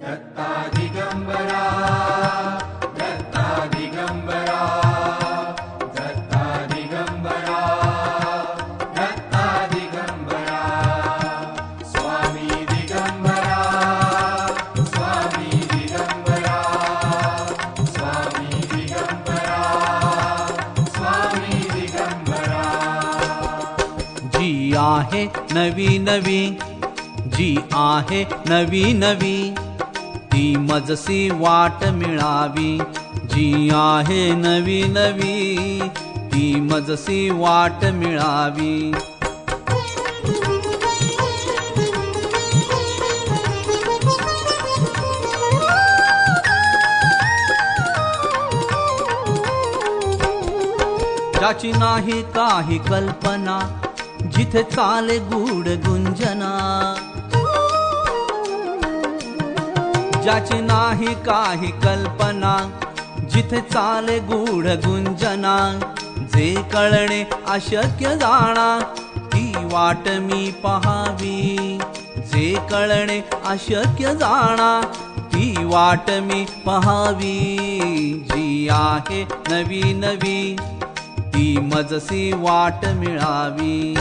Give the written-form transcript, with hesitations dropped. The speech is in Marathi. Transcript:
दत्ता दिगंबरा दत्ता दिगंबरा दत्ता दिगंबरा दत्ता दिगंबरा स्वामी दिगंबरा स्वामी दिगंबरा स्वामी दिगंबरा स्वामी दिगंबरा। जी आहे नवी नवी जी आहे नवी नवी ती मजसी वाट मिळावी। जी आहे नवी नवी ती मजसी वाट मिळावी। ज्याची नाही काही कल्पना जिथे चाले गूढ गुंजना। ज्याची नाही काही कल्पना जिथे चाले गूढ गुंजना। जे कळणे अशक्य जाणा ती वाट मी पहावी। जे कळणे अशक्य जाणा ती वाट मी पहावी। जी आहे नवी नवी ती मजसी वाट मिळावी।